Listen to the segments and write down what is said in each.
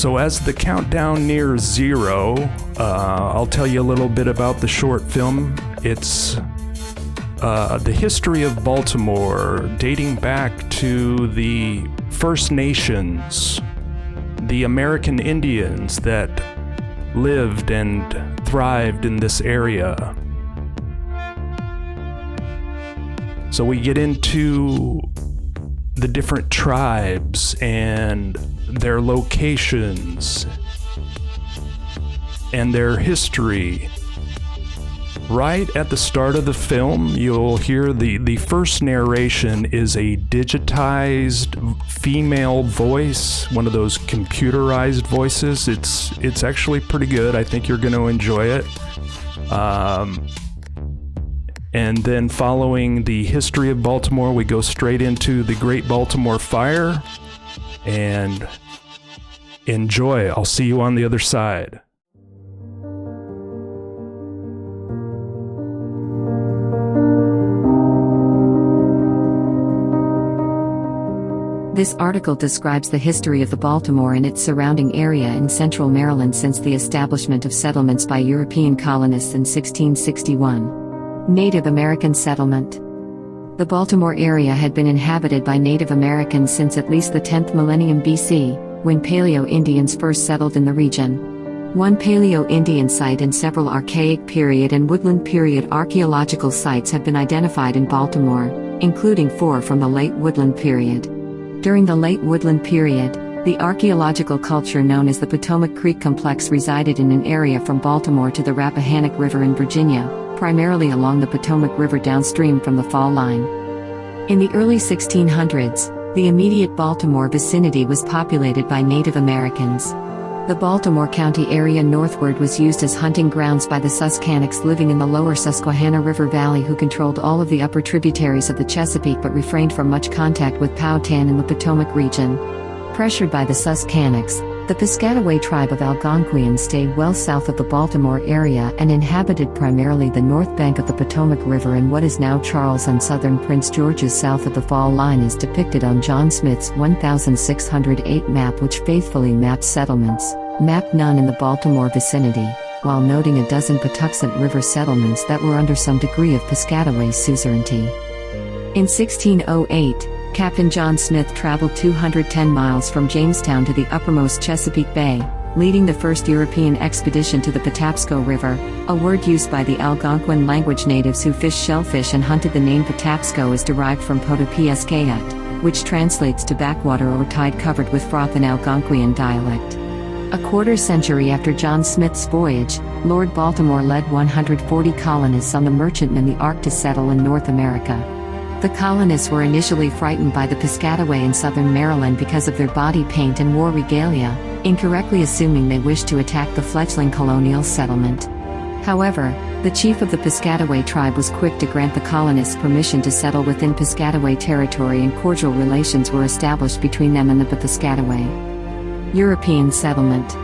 So as the countdown nears 0, I'll tell you a little bit about the short film. It's the history of Baltimore, dating back to the First Nations, the American Indians that lived and thrived in this area. So we get into the different tribes and their locations and their history. Right at the start of the film, you'll hear the first narration is a digitized female voice, one of those computerized voices. It's actually pretty good. I think you're going to enjoy it. And then following the history of Baltimore, we go straight into the Great Baltimore Fire. And enjoy. I'll see you on the other side. This article describes the history of the Baltimore and its surrounding area in central Maryland since the establishment of settlements by European colonists in 1661. Native American settlement. The Baltimore area had been inhabited by Native Americans since at least the 10th millennium BC, when Paleo-Indians first settled in the region. One Paleo-Indian site and several Archaic period and Woodland period archaeological sites have been identified in Baltimore, including 4 from the Late Woodland period. During the Late Woodland period, the archaeological culture known as the Potomac Creek Complex resided in an area from Baltimore to the Rappahannock River in Virginia, primarily along the Potomac River downstream from the Fall Line. In the early 1600s, the immediate Baltimore vicinity was populated by Native Americans. The Baltimore County area northward was used as hunting grounds by the Susquehannock living in the lower Susquehanna River Valley, who controlled all of the upper tributaries of the Chesapeake but refrained from much contact with Powhatan in the Potomac region. Pressured by the Susquehannocks, the Piscataway tribe of Algonquians stayed well south of the Baltimore area and inhabited primarily the north bank of the Potomac River in what is now Charles and southern Prince George's south of the Fall Line, is depicted on John Smith's 1608 map, which faithfully mapped settlements, mapped none in the Baltimore vicinity, while noting a dozen Patuxent River settlements that were under some degree of Piscataway suzerainty. In 1608, Captain John Smith traveled 210 miles from Jamestown to the uppermost Chesapeake Bay, leading the first European expedition to the Patapsco River, a word used by the Algonquin language natives who fished shellfish and hunted. The name Patapsco is derived from Potopieskayat, which translates to backwater or tide covered with froth in Algonquian dialect. A quarter century after John Smith's voyage, Lord Baltimore led 140 colonists on the Merchantman the Ark to settle in North America. The colonists were initially frightened by the Piscataway in southern Maryland because of their body paint and war regalia, incorrectly assuming they wished to attack the fledgling colonial settlement. However, the chief of the Piscataway tribe was quick to grant the colonists permission to settle within Piscataway territory, and cordial relations were established between them and the Piscataway. European settlement.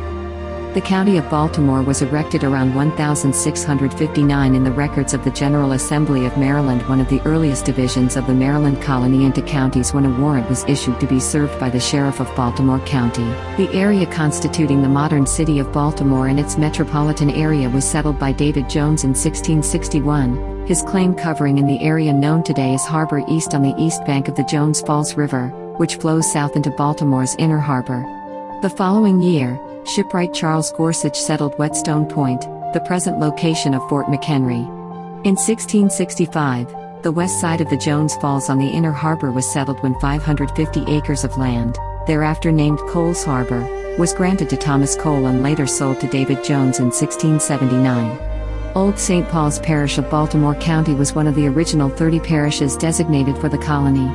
The County of Baltimore was erected around 1659 in the records of the General Assembly of Maryland, one of the earliest divisions of the Maryland colony into counties, when a warrant was issued to be served by the Sheriff of Baltimore County. The area constituting the modern city of Baltimore and its metropolitan area was settled by David Jones in 1661, his claim covering in the area known today as Harbor East on the east bank of the Jones Falls River, which flows south into Baltimore's Inner Harbor. The following year, shipwright Charles Gorsuch settled Whetstone Point, the present location of Fort McHenry. In 1665, the west side of the Jones Falls on the Inner Harbor was settled when 550 acres of land, thereafter named Cole's Harbor, was granted to Thomas Cole and later sold to David Jones in 1679. Old St. Paul's Parish of Baltimore County was one of the original 30 parishes designated for the colony.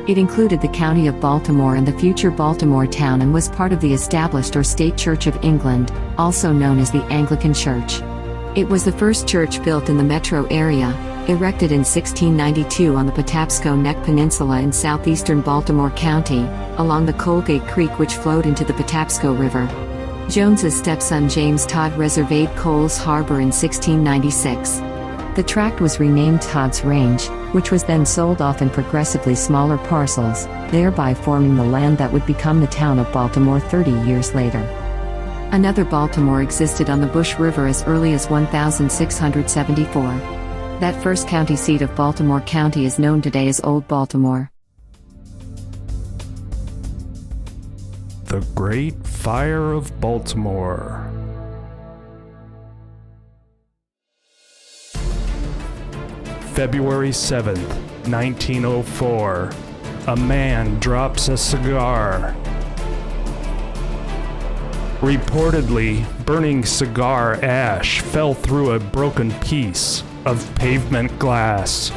It included the County of Baltimore and the future Baltimore town, and was part of the established or State Church of England, also known as the Anglican Church. It was the first church built in the metro area, erected in 1692 on the Patapsco Neck Peninsula in southeastern Baltimore County, along the Colgate Creek which flowed into the Patapsco River. Jones's stepson James Todd reserved Cole's Harbor in 1696. The tract was renamed Todd's Range, which was then sold off in progressively smaller parcels, thereby forming the land that would become the town of Baltimore 30 years later. Another Baltimore existed on the Bush River as early as 1674. That first county seat of Baltimore County is known today as Old Baltimore. The Great Fire of Baltimore. February 7th, 1904. A man drops a cigar. Reportedly, burning cigar ash fell through a broken piece of pavement glass,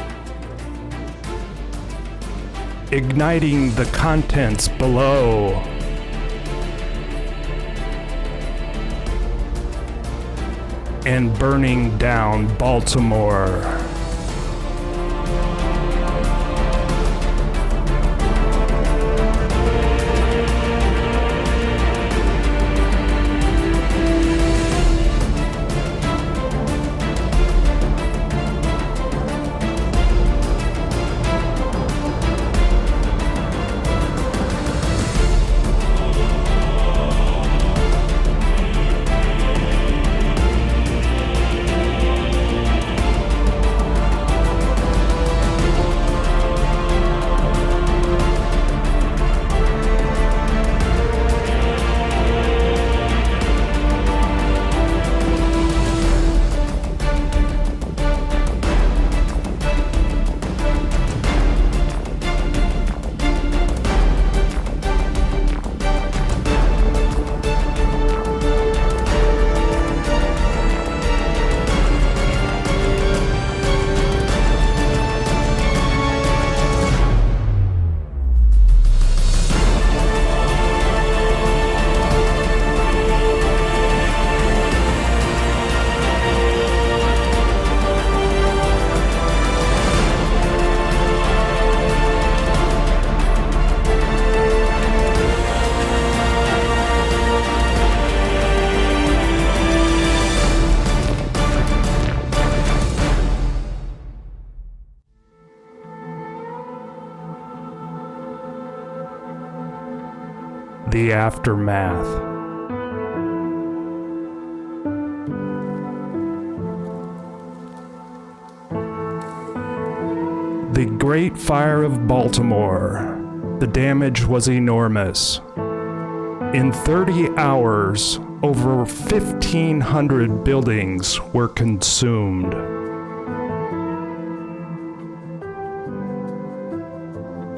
igniting the contents below. And burning down Baltimore. The aftermath. The Great Fire of Baltimore. The damage was enormous. In 30 hours, over 1,500 buildings were consumed.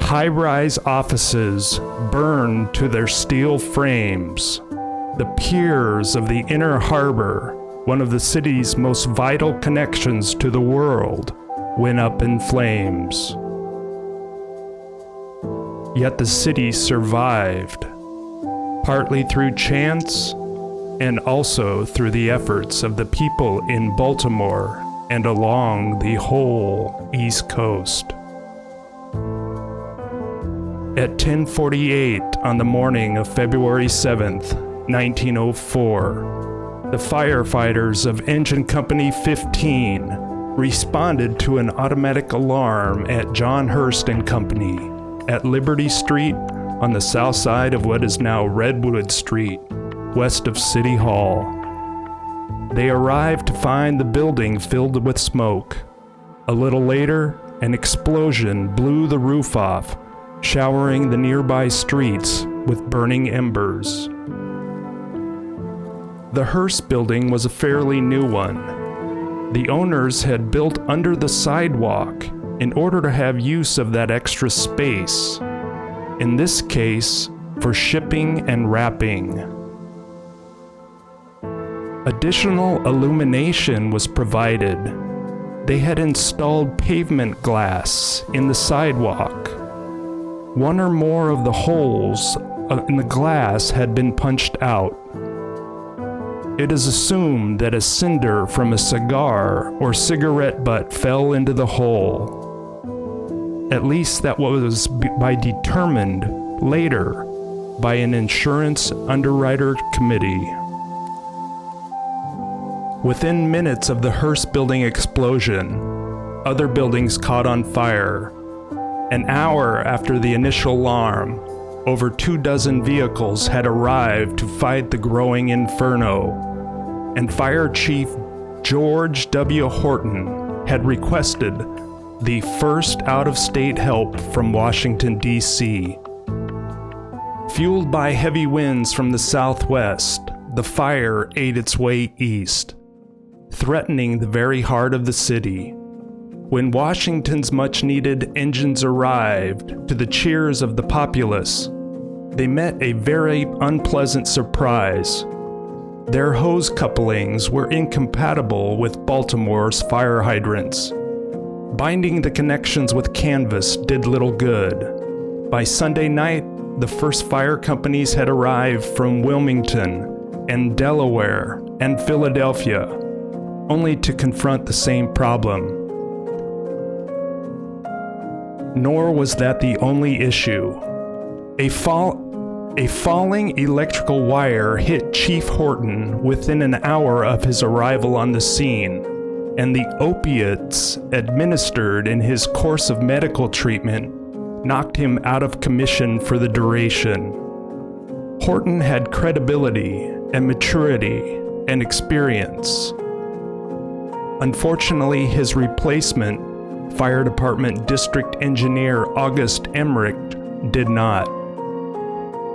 High-rise offices burned to their steel frames. The piers of the inner harbor, one of the city's most vital connections to the world, went up in flames. Yet the city survived, partly through chance and also through the efforts of the people in Baltimore and along the whole East Coast. At 10:48 on the morning of February 7th, 1904, the firefighters of Engine Company 15 responded to an automatic alarm at John Hurst and Company at Liberty Street on the south side of what is now Redwood Street, west of City Hall. They arrived to find the building filled with smoke. A little later, an explosion blew the roof off, showering the nearby streets with burning embers. The Hearst building was a fairly new one. The owners had built under the sidewalk in order to have use of that extra space, in this case, for shipping and wrapping. Additional illumination was provided. They had installed pavement glass in the sidewalk. One or more of the holes in the glass had been punched out. It is assumed that a cinder from a cigar or cigarette butt fell into the hole. At least that was determined later by an insurance underwriter committee. Within minutes of the Hearst building explosion, other buildings caught on fire. An hour after the initial alarm, over 24 vehicles had arrived to fight the growing inferno, and Fire Chief George W. Horton had requested the first out-of-state help from Washington, D.C. Fueled by heavy winds from the southwest, the fire ate its way east, threatening the very heart of the city. When Washington's much-needed engines arrived, to the cheers of the populace, they met a very unpleasant surprise. Their hose couplings were incompatible with Baltimore's fire hydrants. Binding the connections with canvas did little good. By Sunday night, the first fire companies had arrived from Wilmington and Delaware and Philadelphia, only to confront the same problem. Nor was that the only issue. A falling electrical wire hit Chief Horton within an hour of his arrival on the scene, and the opiates administered in his course of medical treatment knocked him out of commission for the duration. Horton had credibility and maturity and experience. Unfortunately, his replacement, Fire Department District Engineer August Emmerich, did not.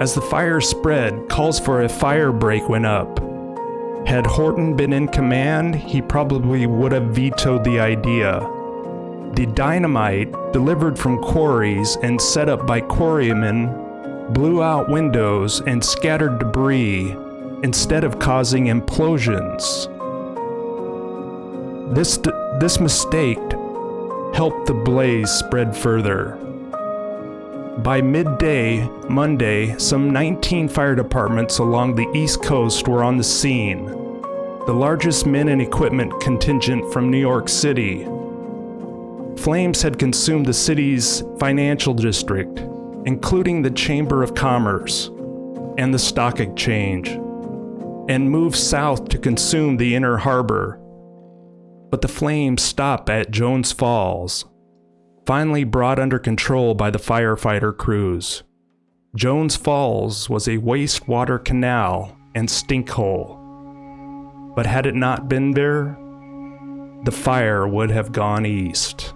As the fire spread, calls for a fire break went up. Had Horton been in command, he probably would have vetoed the idea. The dynamite, delivered from quarries and set up by quarrymen, blew out windows and scattered debris instead of causing implosions. This mistake helped the blaze spread further. By midday, Monday, some 19 fire departments along the East Coast were on the scene, the largest men and equipment contingent from New York City. Flames had consumed the city's financial district, including the Chamber of Commerce and the Stock Exchange, and moved south to consume the inner harbor. But the flames stopped at Jones Falls, finally brought under control by the firefighter crews. Jones Falls was a wastewater canal and stink hole. But had it not been there, the fire would have gone east.